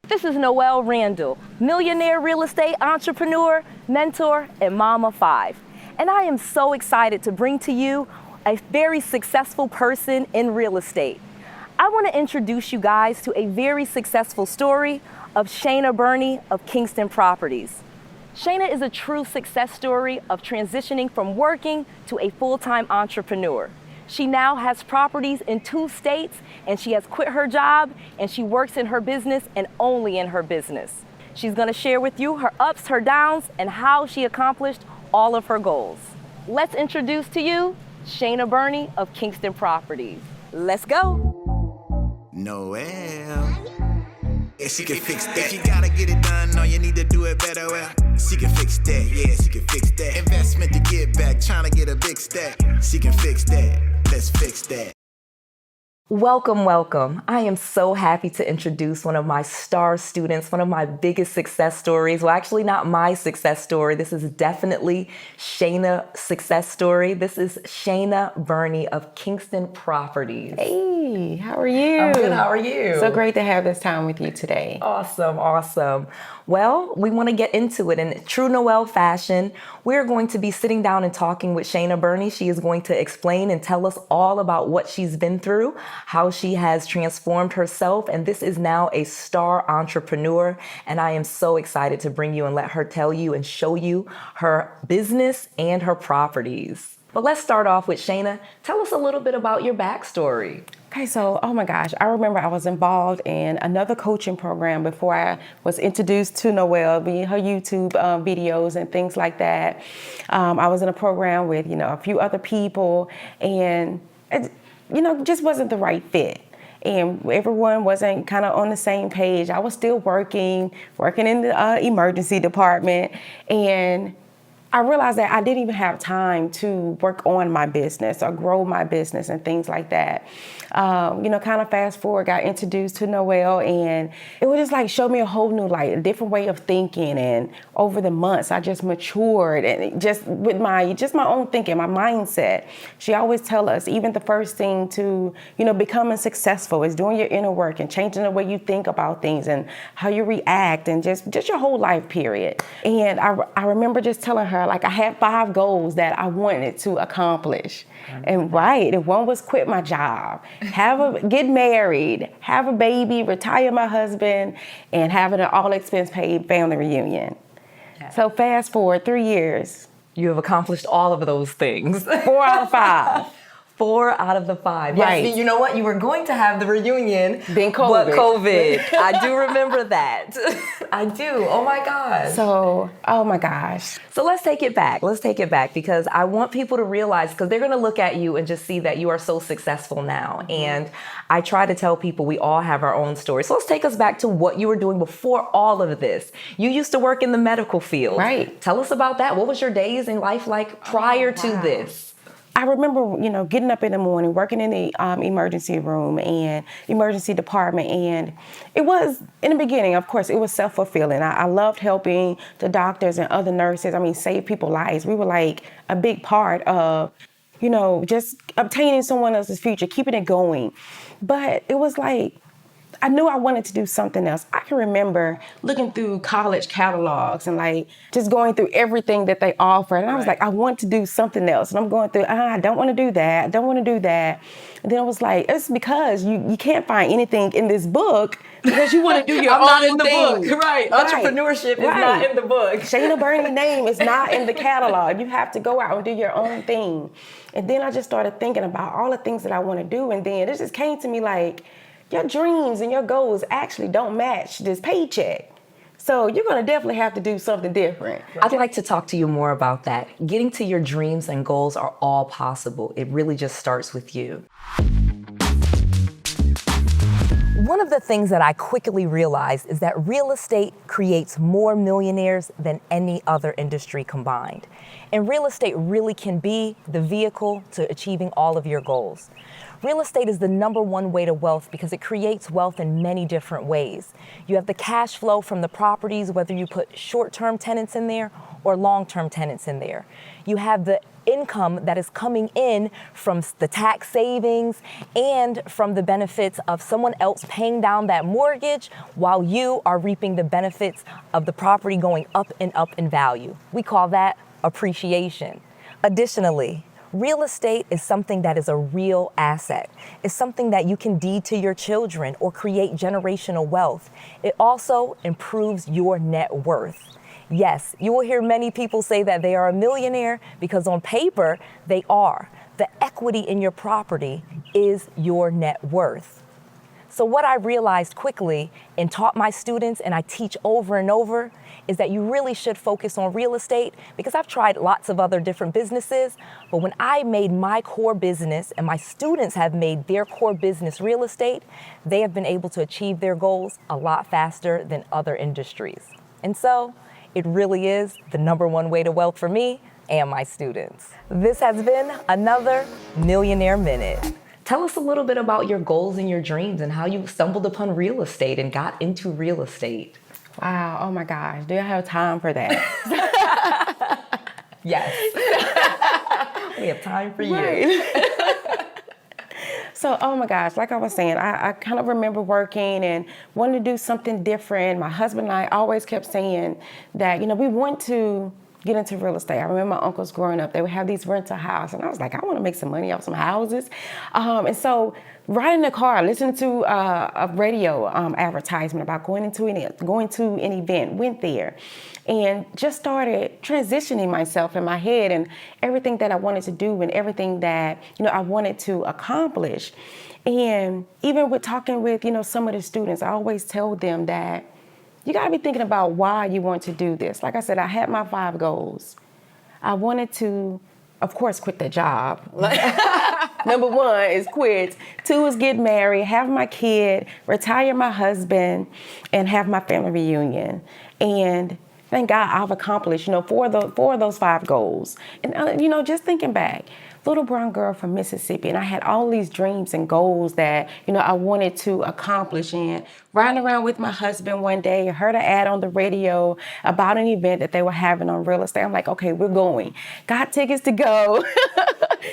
This is Noelle Randall, millionaire real estate entrepreneur, mentor, and mama 5. And I am so excited to bring to you a very successful person in real estate. I want to introduce you guys to a very successful story of 𝗡𝗲𝗵𝗀 of Kingston Properties. 𝗡𝗲 is a true success story of transitioning from working to a full-time entrepreneur. She now has properties in 2 states, and she has quit her job, and she works in her business and only in her business. She's gonna share with you her ups, her downs, and how she accomplished all of her goals. Let's introduce to you 𝗡𝗲𝗵𝗀 of Kingston Properties. Let's go. Noelle. Yeah, she can fix that. If you gotta get it done, no, you need to do it better. Well, she can fix that. Yeah, she can fix that. Investment to get back, trying to get a big stack. She can fix that. Let's fix that. Welcome, welcome. I am so happy to introduce one of my star students, one of my biggest success stories. Well, actually not my success story. This is definitely 𝗡𝗲's success story. This is 𝗡𝗲𝗵𝗀 of Kingston Properties. Hey, how are you? I'm good, how are you? So great to have this time with you today. Awesome, awesome. Well, we want to get into it in true Noelle fashion. We're going to be sitting down and talking with 𝗡𝗲𝗵𝗀. She is going to explain and tell us all about what she's been through, how she has transformed herself, and this is now a star entrepreneur. And I am so excited to bring you and let her tell you and show you her business and her properties. But let's start off with 𝗡𝗲. Tell us a little bit about your backstory. Okay, so, oh my gosh, I remember I was involved in another coaching program before I was introduced to Noelle, via her YouTube videos and things like that. I was in a program with, a few other people, and it, just wasn't the right fit. And everyone wasn't kind of on the same page. I was still working in the emergency department, and I realized that I didn't even have time to work on my business or grow my business and things like that. Kind of fast forward, got introduced to Noelle, and it would just like show me a whole new a different way of thinking. And over the months, I just matured, and just with my own thinking, my mindset. She always tell us, even the first thing to, becoming successful is doing your inner work and changing the way you think about things and how you react, and just your whole life period. And I remember just telling her, I had 5 goals that I wanted to accomplish. And one was quit my job, get married, have a baby, retire my husband, and having an all expense paid family reunion. Yeah. So fast forward 3 years. You have accomplished all of those things. 4 out of 5. 4 out of the 5. Right. Yes, you know what? You were going to have the reunion. Then COVID. But COVID. I do remember that. I do. Oh my gosh. So, oh my gosh. So let's take it back. Let's take it back, because I want people to realize, because they're going to look at you and just see that you are so successful now. And I try to tell people we all have our own story. So let's take us back to what you were doing before all of this. You used to work in the medical field. Right. Tell us about that. What was your days in life like prior to this? I remember, getting up in the morning, working in the emergency room and emergency department. And it was, in the beginning, of course, it was self-fulfilling. I loved helping the doctors and other nurses, save people's lives. We were like a big part of, just obtaining someone else's future, keeping it going. But it was like, I knew I wanted to do something else. I can remember looking through college catalogs and just going through everything that they offered. And I was like, I want to do something else. And I'm going through, I don't want to do that. I don't want to do that. And then I was like, it's because you can't find anything in this book because you want to do your own thing. Book. Right. Entrepreneurship is not in the book. 𝗡𝗲𝗵𝗀's name is not in the catalog. You have to go out and do your own thing. And then I just started thinking about all the things that I want to do. And then it just came to me your dreams and your goals actually don't match this paycheck. So you're going to definitely have to do something different. I'd like to talk to you more about that. Getting to your dreams and goals are all possible. It really just starts with you. One of the things that I quickly realized is that real estate creates more millionaires than any other industry combined. And real estate really can be the vehicle to achieving all of your goals. Real estate is the #1 way to wealth because it creates wealth in many different ways. You have the cash flow from the properties, whether you put short-term tenants in there or long-term tenants in there. You have the income that is coming in from the tax savings and from the benefits of someone else paying down that mortgage while you are reaping the benefits of the property going up and up in value. We call that appreciation. Additionally, real estate is something that is a real asset. It's something that you can deed to your children or create generational wealth. It also improves your net worth. Yes, you will hear many people say that they are a millionaire because on paper, they are. The equity in your property is your net worth. So what I realized quickly and taught my students, and I teach over and over, is that you really should focus on real estate because I've tried lots of other different businesses, but when I made my core business and my students have made their core business real estate, they have been able to achieve their goals a lot faster than other industries. And so, it really is the #1 way to wealth for me and my students. This has been another Millionaire Minute. Tell us a little bit about your goals and your dreams and how you stumbled upon real estate and got into real estate. Wow, oh my gosh, do I have time for that? Yes. We have time for you. Right. So, oh my gosh, like I was saying, I kind of remember working and wanting to do something different. My husband and I always kept saying that, we want to get into real estate. I remember my uncles growing up, they would have these rental houses, and I was like, I want to make some money off some houses. And so riding in the car, listening to a radio advertisement about going to an event, went there, and just started transitioning myself in my head and everything that I wanted to do and everything that, I wanted to accomplish. And even with talking with, some of the students, I always tell them that you got to be thinking about why you want to do this. Like I said, I had my 5 goals. I wanted to, of course, quit the job. Number 1 is quit. 2 is get married, have my kid, retire my husband, and have my family reunion. And thank God I've accomplished, 4 of those 5 goals. And, just thinking back, little brown girl from Mississippi, and I had all these dreams and goals that, I wanted to accomplish. And riding around with my husband one day, I heard an ad on the radio about an event that they were having on real estate. I'm like, okay, we're going. Got tickets to go.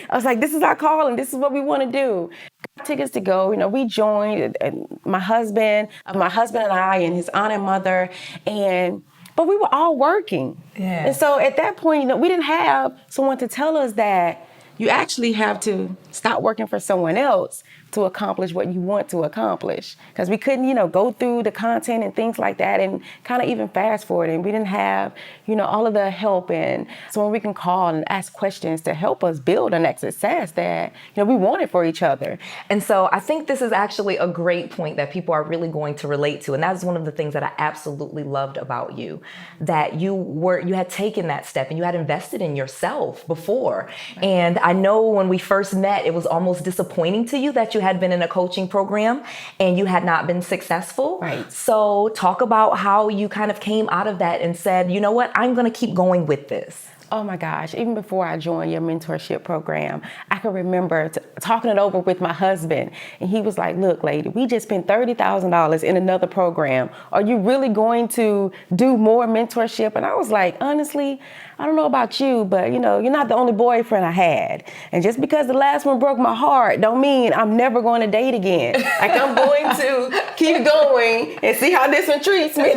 I was like, this is our call and this is what we want to do. Got tickets to go. We joined, my husband and I and his aunt and mother, but we were all working. Yeah. And so at that point, we didn't have someone to tell us that you actually have to stop working for someone else to accomplish what you want to accomplish. Because we couldn't, go through the content and things like that and kind of even fast forward. And we didn't have, all of the help and someone we can call and ask questions to help us build on that success that, we wanted for each other. And so I think this is actually a great point that people are really going to relate to. And that is one of the things that I absolutely loved about you, that you had taken that step and you had invested in yourself before. Right. And I know when we first met, it was almost disappointing to you that you had been in a coaching program and you had not been successful. Right. So talk about how you kind of came out of that and said, you know what, I'm going to keep going with this. Oh my gosh, even before I joined your mentorship program, I can remember talking it over with my husband. And he was like, look, lady, we just spent $30,000 in another program. Are you really going to do more mentorship? And I was like, honestly, I don't know about you, but you're not the only boyfriend I had. And just because the last one broke my heart don't mean I'm never going to date again. Like, I'm going to keep going and see how this one treats me.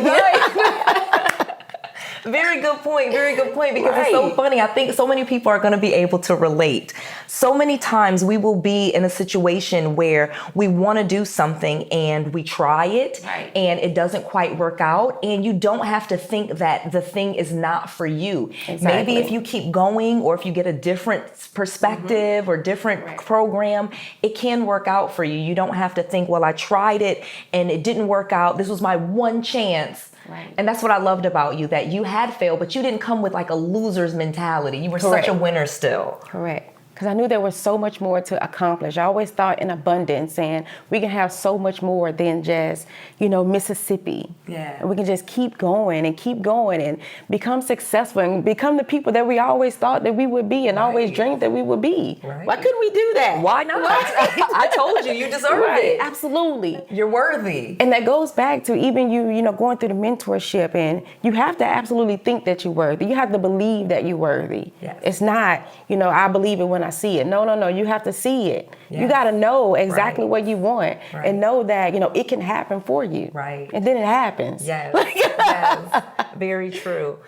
Very good point, because It's so funny. I think so many people are going to be able to relate. So many times we will be in a situation where we want to do something and we try it and it doesn't quite work out, and you don't have to think that the thing is not for you. Exactly. Maybe if you keep going or if you get a different perspective or different program, it can work out for you. You don't have to think, well, I tried it and it didn't work out. This was my one chance. Right. And that's what I loved about you, that you had failed, but you didn't come with like a loser's mentality. You were such a winner still. Correct. because I knew there was so much more to accomplish. I always thought in abundance, and we can have so much more than just, Mississippi. Yeah. And we can just keep going and become successful and become the people that we always thought that we would be and always dreamed that we would be. Right. Why couldn't we do that? Why not? I told you, you deserve it. Absolutely. You're worthy. And that goes back to even you going through the mentorship, and you have to absolutely think that you're worthy. You have to believe that you're worthy. Yes. It's not, I believe it when I see it. No. You have to see it. Yes. You got to know exactly what you want and know that, it can happen for you. Right. And then it happens. Yes. Yes. Very true.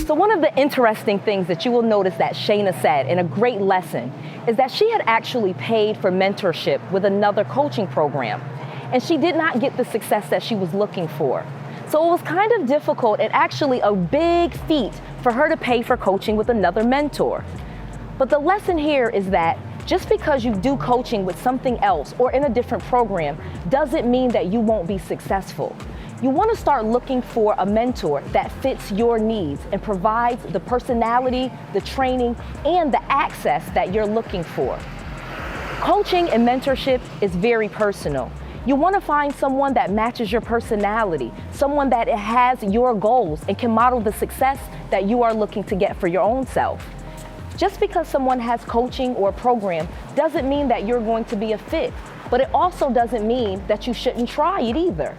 So one of the interesting things that you will notice that Shayna said, and a great lesson, is that she had actually paid for mentorship with another coaching program, and she did not get the success that she was looking for. So it was kind of difficult and actually a big feat for her to pay for coaching with another mentor. But the lesson here is that just because you do coaching with something else or in a different program doesn't mean that you won't be successful. You want to start looking for a mentor that fits your needs and provides the personality, the training, and the access that you're looking for. Coaching and mentorship is very personal. You want to find someone that matches your personality, someone that has your goals and can model the success that you are looking to get for your own self. Just because someone has coaching or a program doesn't mean that you're going to be a fit, but it also doesn't mean that you shouldn't try it either.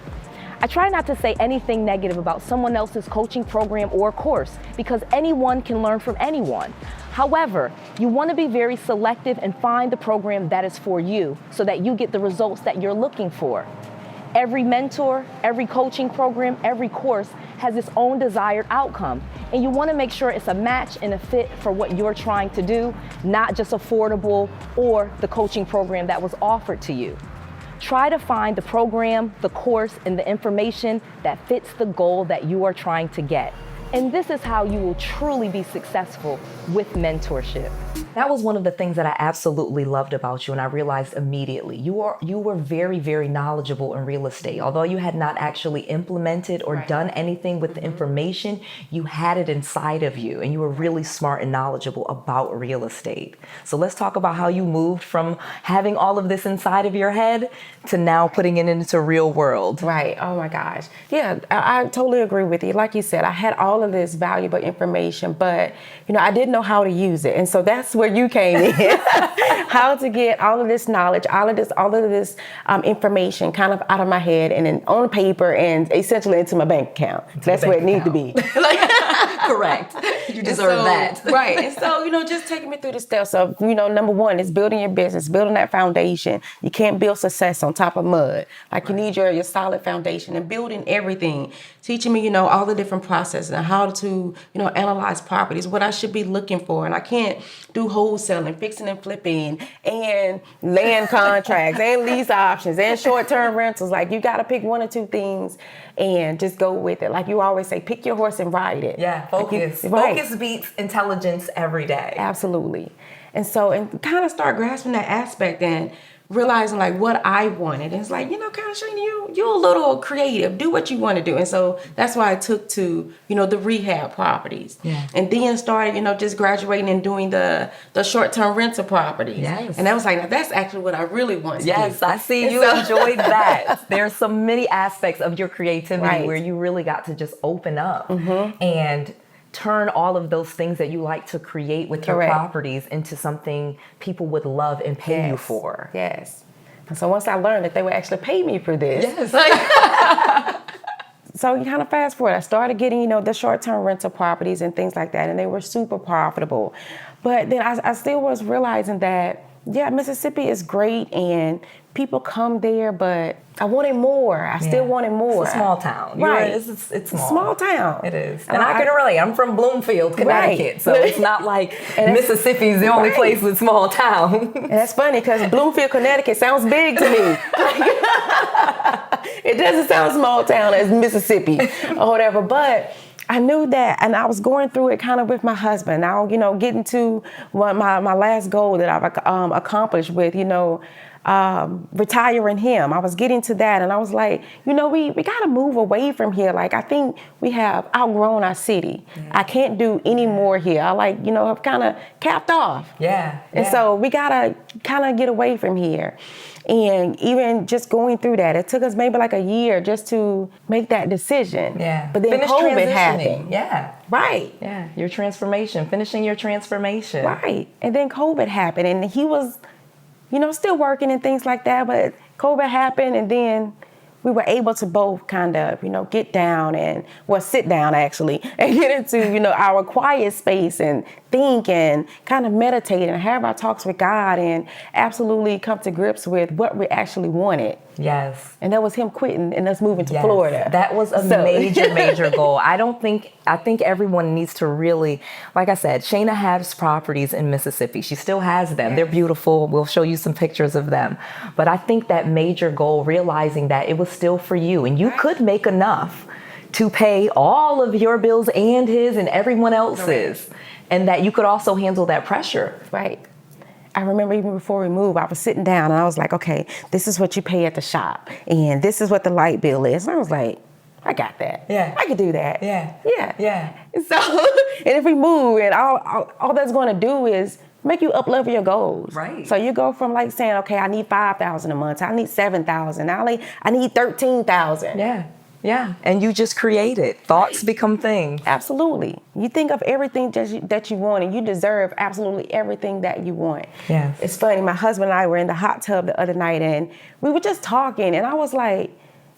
I try not to say anything negative about someone else's coaching program or course because anyone can learn from anyone. However, you want to be very selective and find the program that is for you so that you get the results that you're looking for. Every mentor, every coaching program, every course has its own desired outcome, and you want to make sure it's a match and a fit for what you're trying to do, not just affordable or the coaching program that was offered to you. Try to find the program, the course, and the information that fits the goal that you are trying to get. And this is how you will truly be successful with mentorship. That was one of the things that I absolutely loved about you, and I realized immediately. You were very, very knowledgeable in real estate. Although you had not actually implemented or done anything with the information, you had it inside of you, and you were really smart and knowledgeable about real estate. So let's talk about how you moved from having all of this inside of your head to now putting it into real world. Right. Oh my gosh. Yeah, I totally agree with you. Like you said, I had all of this valuable information, but I didn't know how to use it. And so that's where you came in. How to get all of this knowledge, all of this information kind of out of my head and then on paper and essentially into my bank account. That's where it needs to be. Correct. You deserve that. Right. And so, just taking me through the steps of, number one is building your business, building that foundation. You can't build success on top of mud. Like you need your solid foundation and building everything. Teaching me, all the different processes and how to, analyze properties, what I should be looking for. And I can't do wholesaling, fixing and flipping, and land contracts, and lease options, and short-term rentals. Like you got to pick one or two things and just go with it. Like you always say, pick your horse and ride it. Yeah, focus. Focus beats intelligence every day. Absolutely. And so, and kind of start grasping that aspect and realizing like what I wanted. And it's like, kind of Shayna, you're a little creative. Do what you want to do. And so that's why I took to, the rehab properties. Yeah. And then started, just graduating and doing the short-term rental properties. Yes. And that was like, now that's actually what I really want to do. Yes, I see you enjoyed that. There's so many aspects of your creativity where you really got to just open up and turn all of those things that you like to create with your properties into something people would love and pay you for. Yes. And so once I learned that they would actually pay me for this. So you kind of fast forward. I started getting, the short-term rental properties and things like that, and they were super profitable. But then I still was realizing that, Mississippi is great and people come there, but I wanted more. I still wanted more. It's a small town. Right. It's small. Small town. It is. And I can relate. I'm from Bloomfield, Connecticut. So it's not like Mississippi's the only place with small town. And that's funny because Bloomfield, Connecticut sounds big to me. It doesn't sound small town as Mississippi or whatever, but I knew that, and I was going through it kind of with my husband. Now, getting to my last goal that I've accomplished with, retiring him. I was getting to that, and I was like, you know, we got to move away from here. Like, I think we have outgrown our city. Yeah. I can't do any more here. I like, you know, I've kind of capped off. Yeah. And so we got to kind of get away from here. And even just going through that, it took us maybe like a year just to make that decision. Yeah. But then Finish COVID happened. Yeah. Right. Yeah. Your transformation, finishing your transformation. Right. And then COVID happened, and he was, you know, still working and things like that, but COVID happened, and then we were able to both kind of, you know, get down and, well, sit down actually, and get into, you know, our quiet space and think and kind of meditate and have our talks with God and absolutely come to grips with what we actually wanted. Yes. And that was him quitting and us moving to Florida. That was a major goal. I think everyone needs to really, like I said, Shayna has properties in Mississippi. She still has them. They're beautiful. We'll show you some pictures of them. But I think that major goal, realizing that it was still for you and you could make enough to pay all of your bills and his and everyone else's, and that you could also handle that pressure. Right. I remember even before we moved, I was sitting down and I was like, okay, this is what you pay at the shop, and this is what the light bill is. And I was like, I got that. Yeah. I could do that. Yeah. Yeah. Yeah. And so, and if we move, and all that's going to do is make you up-level your goals. Right. So you go from like saying, okay, I need $5,000 a month, I need $7,000, I need $13,000. Yeah. Yeah. And you just create it. Thoughts become things. Absolutely. You think of everything that you want, and you deserve absolutely everything that you want. Yes. It's funny, my husband and I were in the hot tub the other night, and we were just talking, and I was like,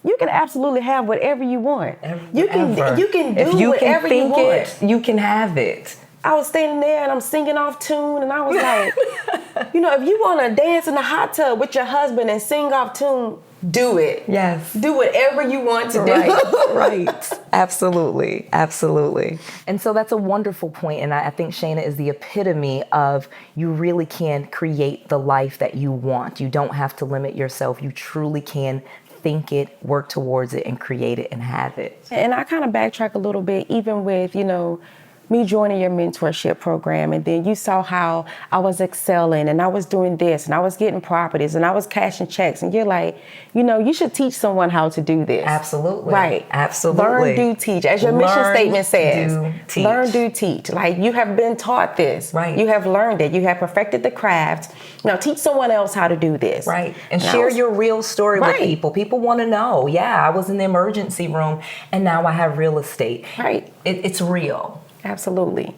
you can absolutely have whatever you want. You can do whatever you want. If you can think it, you can have it. I was standing there and I'm singing off tune, and I was like, you know, if you want to dance in the hot tub with your husband and sing off tune, do it. Yes. Do whatever you want to do. Right. Absolutely. Absolutely. And so that's a wonderful point. And I think Shayna is the epitome of you really can create the life that you want. You don't have to limit yourself. You truly can think it, work towards it, and create it and have it. And I kind of backtrack a little bit, even with, you know, me joining your mentorship program, and then you saw how I was excelling and I was doing this and I was getting properties and I was cashing checks, and you're like, you know, you should teach someone how to do this. Absolutely. Right. Absolutely. Learn, do, teach. As your mission statement says, do, teach. Learn, do, teach. Like, you have been taught this. Right. You have learned it. You have perfected the craft. Now teach someone else how to do this. Right. And share your real story with people. People want to know, yeah, I was in the emergency room and now I have real estate. Right. It's real. Absolutely.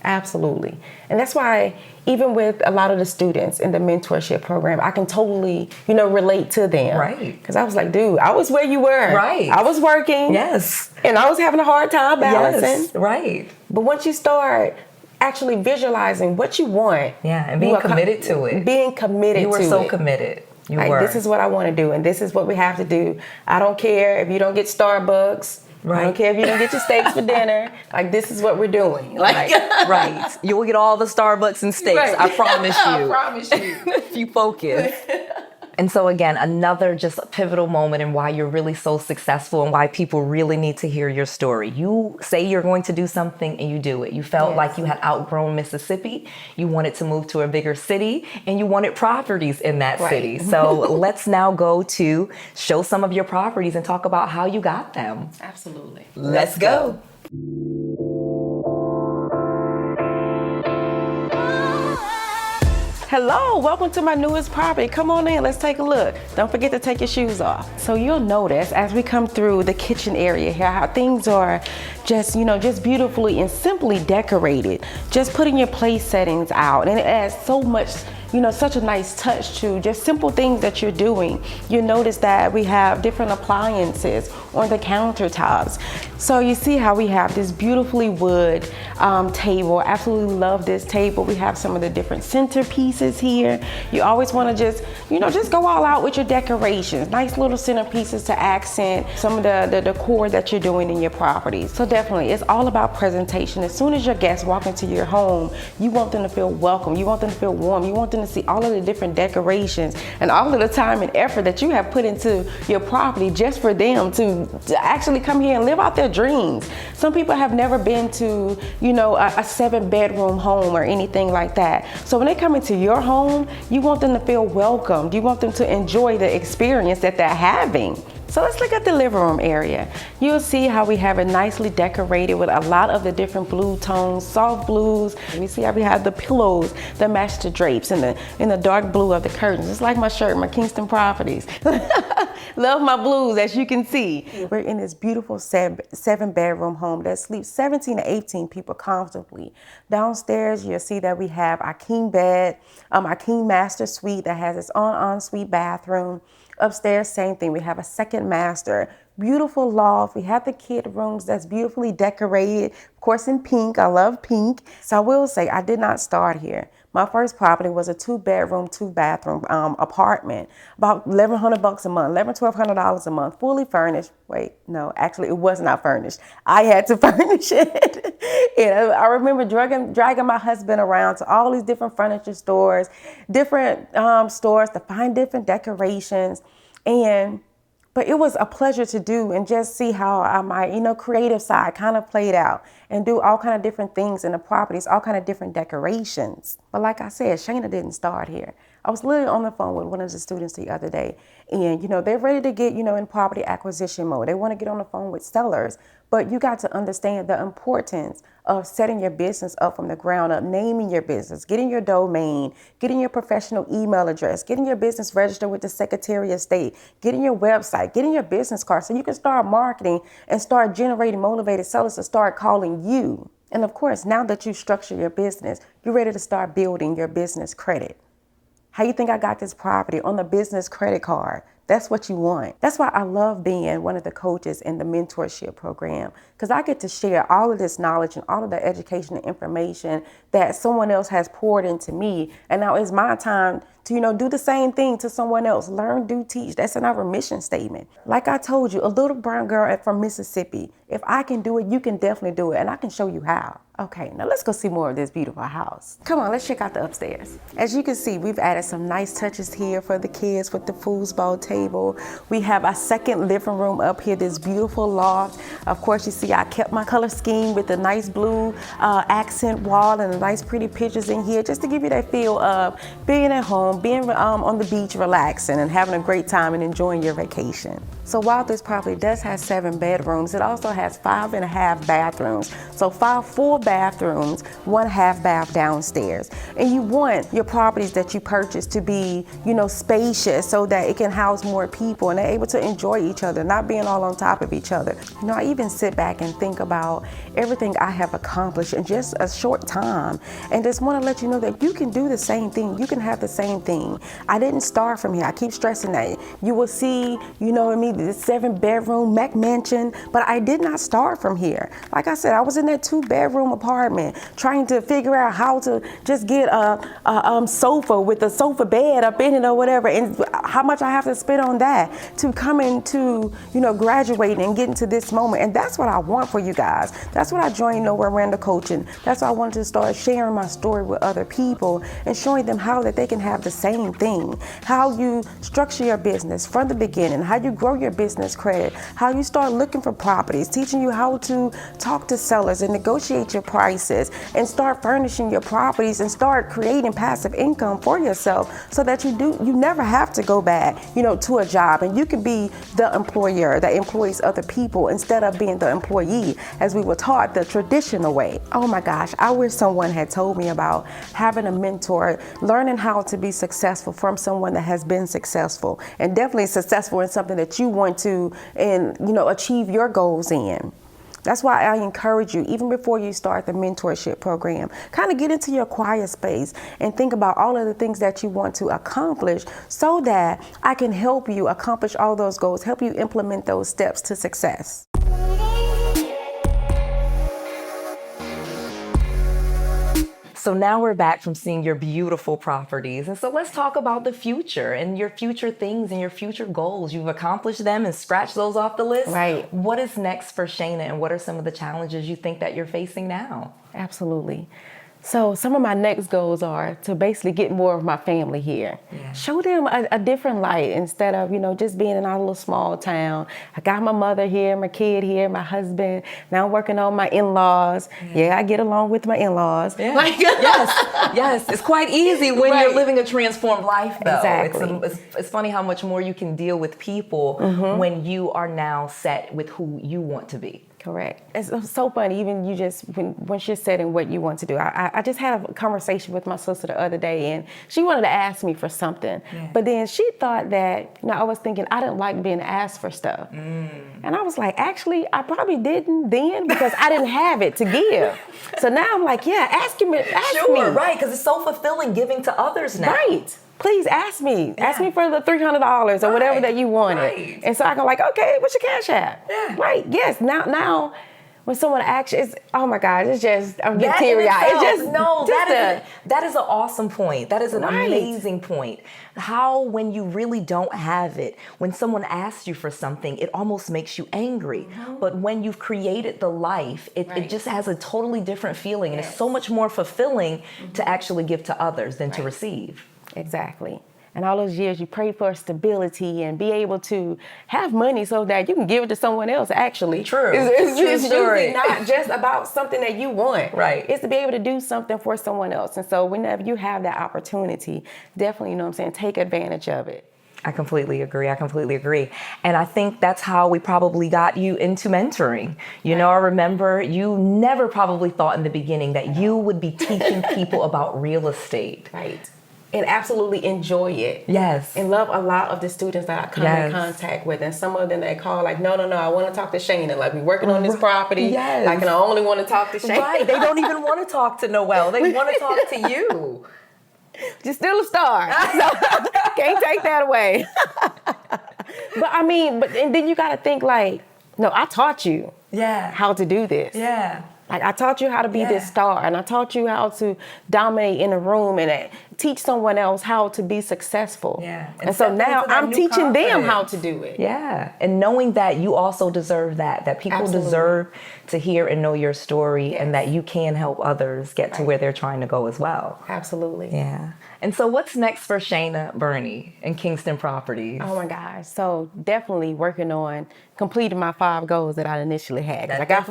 Absolutely. And that's why even with a lot of the students in the mentorship program, I can totally, you know, relate to them. Right. Because I was like, dude, I was where you were. Right. I was working. Yes. And I was having a hard time balancing. Yes. Right. But once you start actually visualizing what you want. Yeah, and being committed to it. Being committed to it. You were so committed. You were. This is what I want to do, and this is what we have to do. I don't care if you don't get Starbucks. Right. I don't care if you don't get your steaks for dinner. Like, this is what we're doing. Like, right. You will get all the Starbucks and steaks. Right. I promise you. I promise you. If you focus. And so again, another just pivotal moment in why you're really so successful and why people really need to hear your story. You say you're going to do something and you do it. You felt like you had outgrown Mississippi. You wanted to move to a bigger city and you wanted properties in that city. So let's now go to show some of your properties and talk about how you got them. Absolutely. Let's go. Hello, welcome to my newest property. Come on in, let's take a look. Don't forget to take your shoes off. So you'll notice as we come through the kitchen area here, how things are just, you know, just beautifully and simply decorated. Just putting your place settings out, and it adds so much, you know, such a nice touch to just simple things that you're doing. You notice that we have different appliances on the countertops. So you see how we have this beautifully wood table. Absolutely love this table. We have some of the different centerpieces here. You always want to just, you know, just go all out with your decorations. Nice little centerpieces to accent some of the decor that you're doing in your properties. So definitely, it's all about presentation. As soon as your guests walk into your home, you want them to feel welcome. You want them to feel warm. You want them them to see all of the different decorations and all of the time and effort that you have put into your property just for them to actually come here and live out their dreams. Some people have never been to, you know, a 7-bedroom home or anything like that. So when they come into your home, you want them to feel welcomed. You want them to enjoy the experience that they're having. So let's look at the living room area. You'll see how we have it nicely decorated with a lot of the different blue tones, soft blues. We see how we have the pillows that match the drapes and the dark blue of the curtains. It's like my shirt, my Kingston Properties. Love my blues, as you can see. We're in this beautiful 7-bedroom home that sleeps 17 to 18 people comfortably. Downstairs, you'll see that we have our king bed, our king master suite that has its own ensuite bathroom. Upstairs, same thing. We have a second master, beautiful loft. We have the kid rooms that's beautifully decorated, of course in pink. I love pink. So I will say I did not start here. My first property was a 2-bedroom, 2-bathroom apartment, about $1,100 a month, $1,100–1,200 a month, fully furnished. Wait, no, actually it was not furnished. I had to furnish it. And I remember dragging my husband around to all these different furniture stores, different stores to find different decorations. But it was a pleasure to do and just see how my, you know, creative side kind of played out and do all kind of different things in the properties, all kind of different decorations. But like I said, Shayna didn't start here. I was literally on the phone with one of the students the other day, and, you know, they're ready to get, you know, in property acquisition mode. They want to get on the phone with sellers, but you got to understand the importance of setting your business up from the ground up, naming your business, getting your domain, getting your professional email address, getting your business registered with the Secretary of State, getting your website, getting your business card so you can start marketing and start generating motivated sellers to start calling you. And of course, now that you structure your business, you're ready to start building your business credit. How you think I got this property? On the business credit card. That's what you want. That's why I love being one of the coaches in the mentorship program, because I get to share all of this knowledge and all of the education and information that someone else has poured into me. And now it's my time to, you know, do the same thing to someone else. Learn, do, teach. That's in our mission statement. Like I told you, a little brown girl from Mississippi. If I can do it, you can definitely do it. And I can show you how. Okay, now let's go see more of this beautiful house. Come on, let's check out the upstairs. As you can see, we've added some nice touches here for the kids with the foosball table. We have our second living room up here, this beautiful loft. Of course, you see I kept my color scheme with the nice blue accent wall and the nice pretty pictures in here, just to give you that feel of being at home, being on the beach, relaxing and having a great time and enjoying your vacation. So while this property does have 7 bedrooms, it also has 5.5 bathrooms. So 5 full bathrooms, 1 half bath downstairs. And you want your properties that you purchase to be, you know, spacious so that it can house more people and they're able to enjoy each other, not being all on top of each other. You know, I even sit back and think about everything I have accomplished in just a short time and just want to let you know that you can do the same thing. You can have the same thing. I didn't start from here. I keep stressing that. You will see, you know what I mean, this 7-bedroom Mac mansion, but I did not start from here. Like I said, I was in that 2-bedroom apartment trying to figure out how to just get a sofa with a sofa bed up in it or whatever, and how much I have to spend on that to come into, you know, graduating and getting to this moment. And that's what I want for you guys. That's what I joined Nowhere Randall Coaching. That's why I wanted to start sharing my story with other people and showing them how that they can have the same thing. How you structure your business from the beginning, how you grow your business credit, how you start looking for properties, teaching you how to talk to sellers and negotiate your prices and start furnishing your properties and start creating passive income for yourself so that you never have to go back, you know, to a job, and you can be the employer that employs other people instead of being the employee as we were taught the traditional way. Oh my gosh, I wish someone had told me about having a mentor, learning how to be successful from someone that has been successful and definitely successful in something that you want to and, you know, achieve your goals in. That's why I encourage you, even before you start the mentorship program, kind of get into your quiet space and think about all of the things that you want to accomplish so that I can help you accomplish all those goals, help you implement those steps to success. So now we're back from seeing your beautiful properties. And so let's talk about the future and your future things and your future goals. You've accomplished them and scratched those off the list. Right. What is next for Shayna, and what are some of the challenges you think that you're facing now? Absolutely. So some of my next goals are to basically get more of my family here. Yeah. Show them a different light instead of, just being in our little small town. I got my mother here, my kid here, my husband. Now I'm working on my in-laws. Yeah, I get along with my in-laws. Yeah. Yes. It's quite easy when you're living a transformed life, though. Exactly. It's funny how much more you can deal with people when you are now set with who you want to be. Correct. It's so funny, even once you're setting what you want to do. I just had a conversation with my sister the other day, and she wanted to ask me for something. Yeah. But then she thought that, I was thinking I didn't like being asked for stuff. And I was like, actually, I probably didn't then because I didn't have it to give. So now I'm like, ask me. Sure, right, because it's so fulfilling giving to others now. Right. Please ask me. Yeah. Ask me for the $300 or whatever that you wanted. Right. And so I can okay, what's your cash app? Yeah. Right, yes. Now when someone asks, it's, oh my God, it's just, I'm getting teary-eyed. That is an awesome point. That is an amazing point. How when you really don't have it, when someone asks you for something, it almost makes you angry. But when you've created the life, it just has a totally different feeling. And it's so much more fulfilling to actually give to others than to receive. Exactly. And all those years you prayed for stability and be able to have money so that you can give it to someone else, actually. True. It's really not just about something that you want. Right. It's to be able to do something for someone else. And so whenever you have that opportunity, definitely, take advantage of it. I completely agree. And I think that's how we probably got you into mentoring. I remember you never probably thought in the beginning that you would be teaching people about real estate. Right. And absolutely enjoy it. Yes. And love a lot of the students that I come in contact with. And some of them they call no, I want to talk to Shayna. Like, we're working on this property. Yes. Like, and I only want to talk to Shayna. Right. They don't even want to talk to Noelle. They want to talk to you. You're still a star. So, can't take that away. But then you got to think no, I taught you how to do this. Yeah. Like, I taught you how to be this star, and I taught you how to dominate in a room and teach someone else how to be successful. Yeah. And so now I'm teaching them how to do it. Yeah. And knowing that you also deserve that people deserve to hear and know your story and that you can help others get to where they're trying to go as well. Absolutely. Yeah. And so what's next for Shayna Burney and Kingston Properties? Oh my gosh. So definitely working on completing my 5 goals that I initially had. I got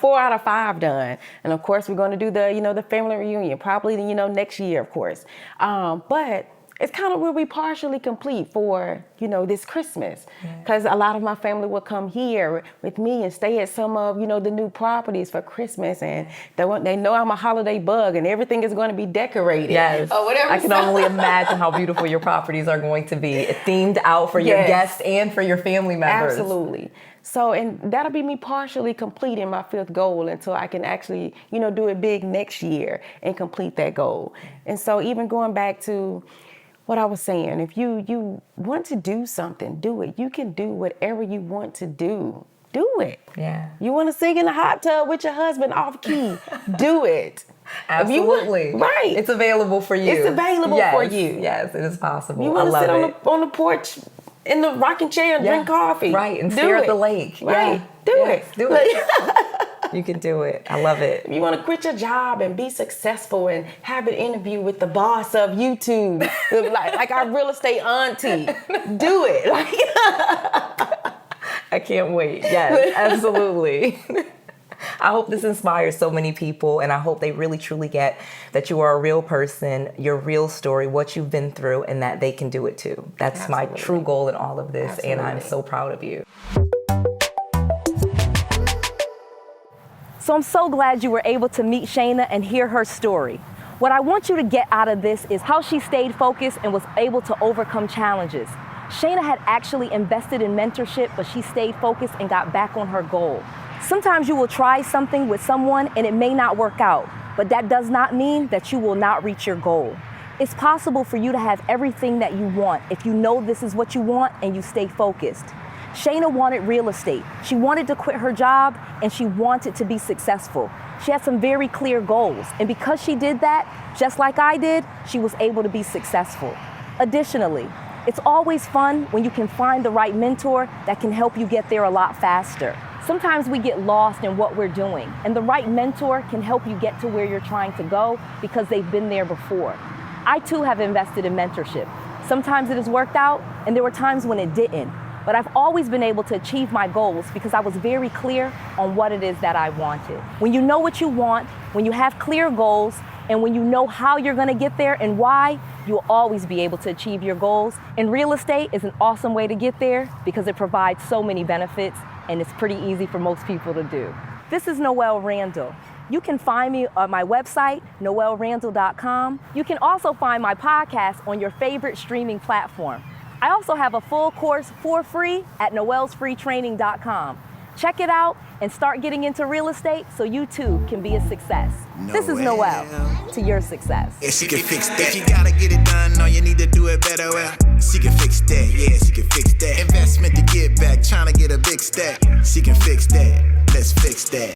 4 out of 5 done. And of course we're going to do the family reunion, probably next year, of course. But it's kind of where we partially complete for, this Christmas. Because a lot of my family will come here with me and stay at some of, the new properties for Christmas. And they know I'm a holiday bug and everything is going to be decorated. Yes. Or whatever. I can only imagine how beautiful your properties are going to be. Themed out for your guests and for your family members. Absolutely. So, and that'll be me partially completing my 5th goal until I can actually, do it big next year and complete that goal. And so even going back to what I was saying, if you want to do something, do it. You can do whatever you want to do. Do it. Yeah. You want to sing in the hot tub with your husband off key, do it. Absolutely. Right. It's available for you. It's available for you. Yes, it is possible. You want to sit on the porch in the rocking chair and drink coffee. Right, and stare at the lake. Right. Do it. Do it. You can do it. I love it. If you want to quit your job and be successful and have an interview with the boss of YouTube, like our real estate auntie, do it. I can't wait. Yes, absolutely. I hope this inspires so many people, and I hope they really truly get that you are a real person, your real story, what you've been through, and that they can do it too. That's my true goal in all of this, and I'm so proud of you. So I'm so glad you were able to meet Shayna and hear her story. What I want you to get out of this is how she stayed focused and was able to overcome challenges. Shayna had actually invested in mentorship, but she stayed focused and got back on her goal. Sometimes you will try something with someone and it may not work out, but that does not mean that you will not reach your goal. It's possible for you to have everything that you want if you know this is what you want and you stay focused. Shayna wanted real estate. She wanted to quit her job and she wanted to be successful. She had some very clear goals, and because she did that, just like I did, she was able to be successful. Additionally, it's always fun when you can find the right mentor that can help you get there a lot faster. Sometimes we get lost in what we're doing, and the right mentor can help you get to where you're trying to go because they've been there before. I too have invested in mentorship. Sometimes it has worked out, and there were times when it didn't. But I've always been able to achieve my goals because I was very clear on what it is that I wanted. When you know what you want, when you have clear goals, and when you know how you're gonna get there and why, you'll always be able to achieve your goals. And real estate is an awesome way to get there because it provides so many benefits, and it's pretty easy for most people to do. This is Noelle Randall. You can find me on my website, noellerandall.com. You can also find my podcast on your favorite streaming platform. I also have a full course for free at noellsfreetraining.com. Check it out and start getting into real estate so you too can be a success. This is Noelle, to your success. Yeah, she can fix that. If you gotta get it done, or you need to do it better, well, she can fix that. Yeah, she can fix that. Investment to get back, trying to get a big stack. She can fix that. Let's fix that.